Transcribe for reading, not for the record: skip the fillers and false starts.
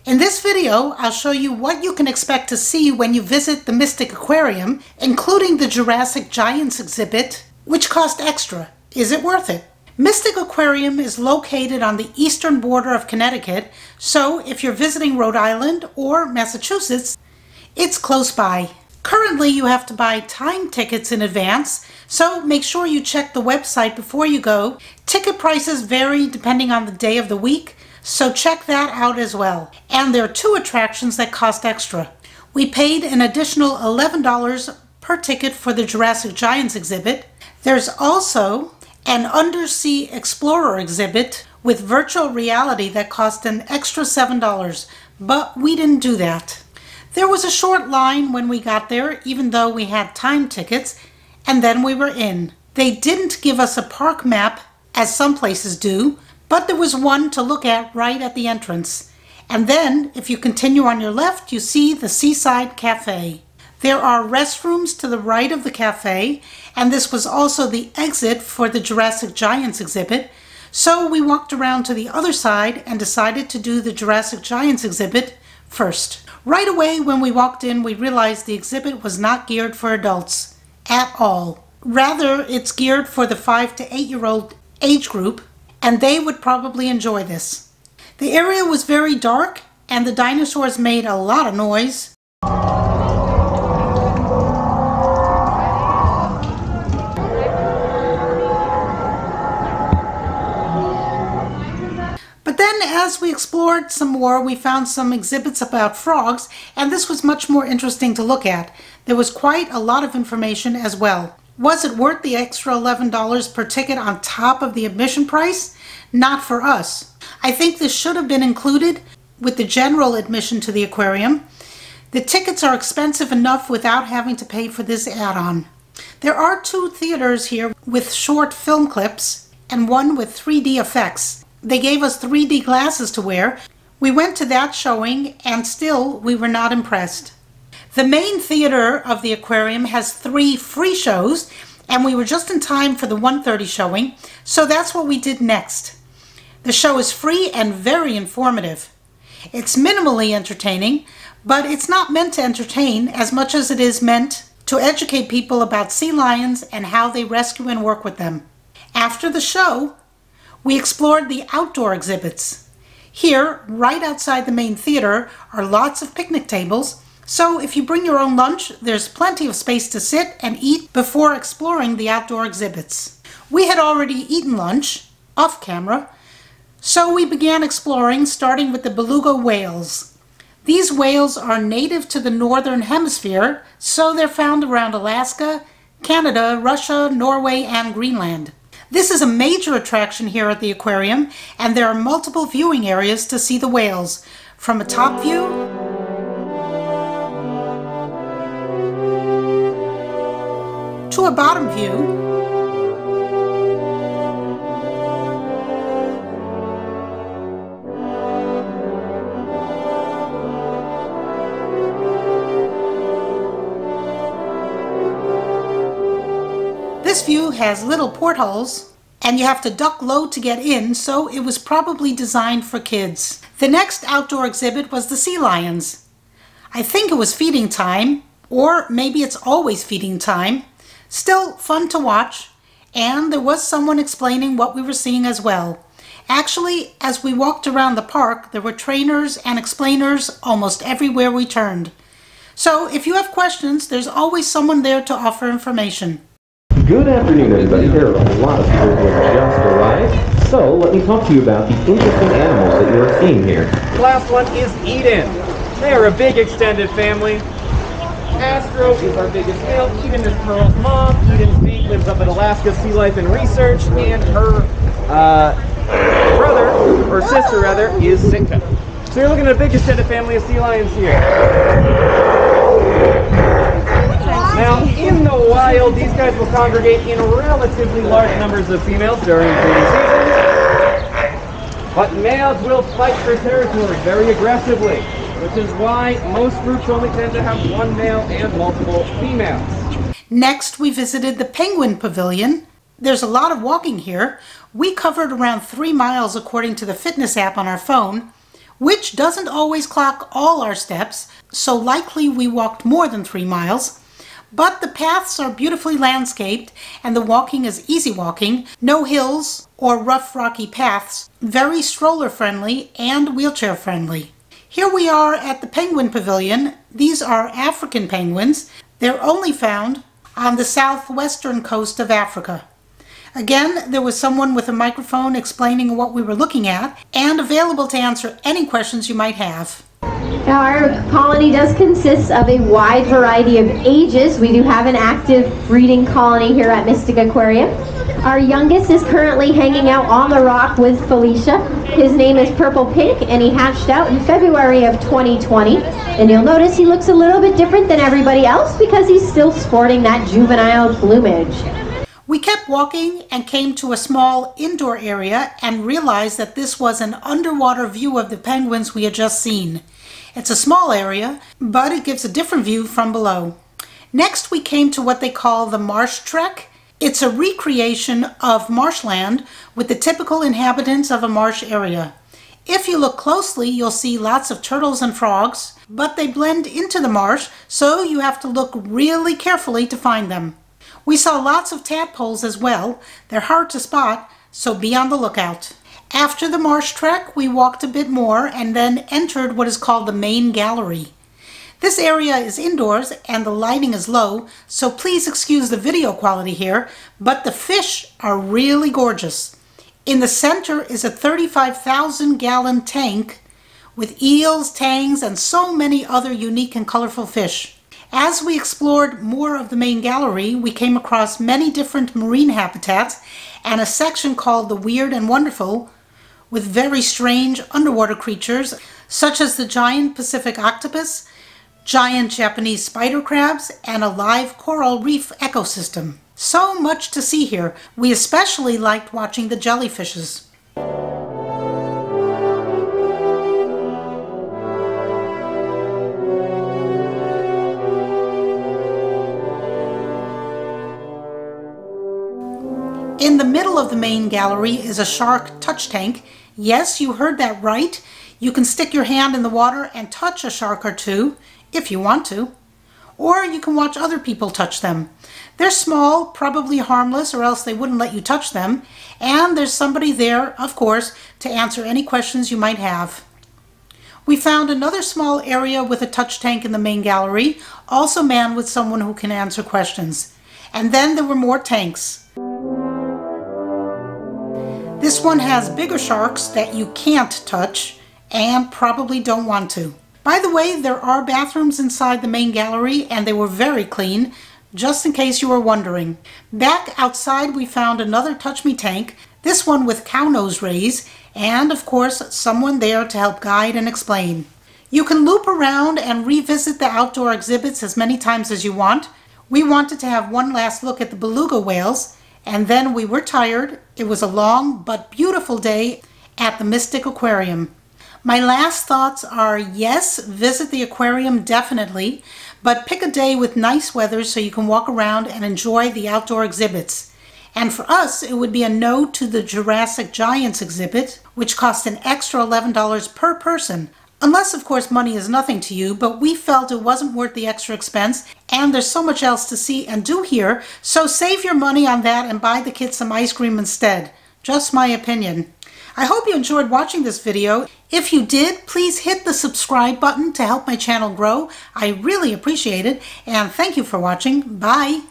In this video, I'll show you what you can expect to see when you visit the Mystic Aquarium, including the Jurassic Giants exhibit, which cost extra. Is it worth it? Mystic Aquarium is located on the eastern border of Connecticut, so if you're visiting Rhode Island or Massachusetts, it's close by. Currently, you have to buy time tickets in advance, so make sure you check the website before you go. Ticket prices vary depending on the day of the week, so check that out as well. And there are 2 attractions that cost extra. We paid an additional $11 per ticket for the Jurassic Giants exhibit. There's also an Undersea Explorer exhibit with virtual reality that cost an extra $7, but we didn't do that. There was a short line when we got there, even though we had time tickets, and then we were in. They didn't give us a park map, as some places do, but there was one to look at right at the entrance. And then, if you continue on your left, you see the Seaside Cafe. There are restrooms to the right of the cafe, and this was also the exit for the Jurassic Giants exhibit, so we walked around to the other side and decided to do the Jurassic Giants exhibit first. Right away when we walked in, we realized the exhibit was not geared for adults at all. Rather, it's geared for the 5 to 8-year-old age group, and they would probably enjoy this. The area was very dark, and the dinosaurs made a lot of noise. But then as we explored some more, we found some exhibits about frogs, and this was much more interesting to look at. There was quite a lot of information as well. Was it worth the extra $11 per ticket on top of the admission price? Not for us. I think this should have been included with the general admission to the aquarium. The tickets are expensive enough without having to pay for this add-on. There are 2 theaters here with short film clips and one with 3D effects. They gave us 3D glasses to wear. We went to that showing and still we were not impressed. The main theater of the aquarium has 3 free shows, and we were just in time for the 1:30 showing, so that's what we did next. The show is free and very informative. It's minimally entertaining, but it's not meant to entertain as much as it is meant to educate people about sea lions and how they rescue and work with them. After the show, we explored the outdoor exhibits. Here, right outside the main theater, are lots of picnic tables, so if you bring your own lunch, there's plenty of space to sit and eat before exploring the outdoor exhibits. We had already eaten lunch, off camera, so we began exploring, starting with the Beluga whales. These whales are native to the northern hemisphere, so they're found around Alaska, Canada, Russia, Norway, and Greenland. This is a major attraction here at the aquarium, and there are multiple viewing areas to see the whales, from a top view to a bottom view, This view has little portholes, and you have to duck low to get in, so it was probably designed for kids. The next outdoor exhibit was the sea lions. I think it was feeding time, or maybe it's always feeding time. Still fun to watch, and there was someone explaining what we were seeing as well. Actually, as we walked around the park, there were trainers and explainers almost everywhere we turned. So if you have questions, there's always someone there to offer information. Good afternoon, everybody. There are a lot of people who have just arrived, so let me talk to you about the interesting animals that you are seeing here. The last one is Eden. They are a big extended family. Astro is our biggest male. Eden is Pearl's mom. Eden's mate lives up at Alaska Sea Life and Research, and her brother, or sister rather, is Sitka. So you're looking at a big extended family of sea lions here. Now, in the wild, these guys will congregate in relatively large numbers of females during breeding season, but males will fight for territory very aggressively, which is why most groups only tend to have 1 male and multiple females. Next, we visited the Penguin Pavilion. There's a lot of walking here. We covered around 3 miles according to the fitness app on our phone. which doesn't always clock all our steps, so likely we walked more than 3 miles. But the paths are beautifully landscaped and the walking is easy walking, no hills or rough rocky paths, very stroller friendly and wheelchair friendly. Here we are at the Penguin Pavilion. These are African penguins. They're only found on the southwestern coast of Africa. Again, there was someone with a microphone explaining what we were looking at and available to answer any questions you might have. Now, our colony does consist of a wide variety of ages. We do have an active breeding colony here at Mystic Aquarium. Our youngest is currently hanging out on the rock with Felicia. His name is Purple Pink, and he hatched out in February of 2020. And you'll notice he looks a little bit different than everybody else because he's still sporting that juvenile plumage. We kept walking and came to a small indoor area and realized that this was an underwater view of the penguins we had just seen. It's a small area, but it gives a different view from below. Next, we came to what they call the Marsh Trek. It's a recreation of marshland with the typical inhabitants of a marsh area. If you look closely, you'll see lots of turtles and frogs, but they blend into the marsh, so you have to look really carefully to find them. We saw lots of tadpoles as well. They're hard to spot, so be on the lookout. After the Marsh Trek, we walked a bit more and then entered what is called the main gallery. This area is indoors and the lighting is low, so please excuse the video quality here, but the fish are really gorgeous. In the center is a 35,000-gallon tank with eels, tangs, and so many other unique and colorful fish. As we explored more of the main gallery, we came across many different marine habitats and a section called the Weird and Wonderful with very strange underwater creatures such as the giant Pacific octopus, giant Japanese spider crabs, and a live coral reef ecosystem. So much to see here. We especially liked watching the jellyfishes. In the middle of the main gallery is a shark touch tank. Yes, you heard that right. You can stick your hand in the water and touch a shark or two, if you want to. Or you can watch other people touch them. They're small, probably harmless, or else they wouldn't let you touch them. And there's somebody there, of course, to answer any questions you might have. We found another small area with a touch tank in the main gallery, also manned with someone who can answer questions. And then there were more tanks. This one has bigger sharks that you can't touch and probably don't want to. By the way, there are bathrooms inside the main gallery and they were very clean, just in case you were wondering. Back outside we found another Touch Me tank, this one with cow nose rays, and of course someone there to help guide and explain. You can loop around and revisit the outdoor exhibits as many times as you want. We wanted to have one last look at the beluga whales, and then we were tired. It was a long but beautiful day at the Mystic Aquarium. My last thoughts are, yes, visit the aquarium definitely, but pick a day with nice weather so you can walk around and enjoy the outdoor exhibits. And for us, it would be a no to the Jurassic Giants exhibit, which cost an extra $11 per person. Unless, of course, money is nothing to you, but we felt it wasn't worth the extra expense, and there's so much else to see and do here, so save your money on that and buy the kids some ice cream instead. Just my opinion. I hope you enjoyed watching this video. If you did, please hit the subscribe button to help my channel grow. I really appreciate it, and thank you for watching. Bye!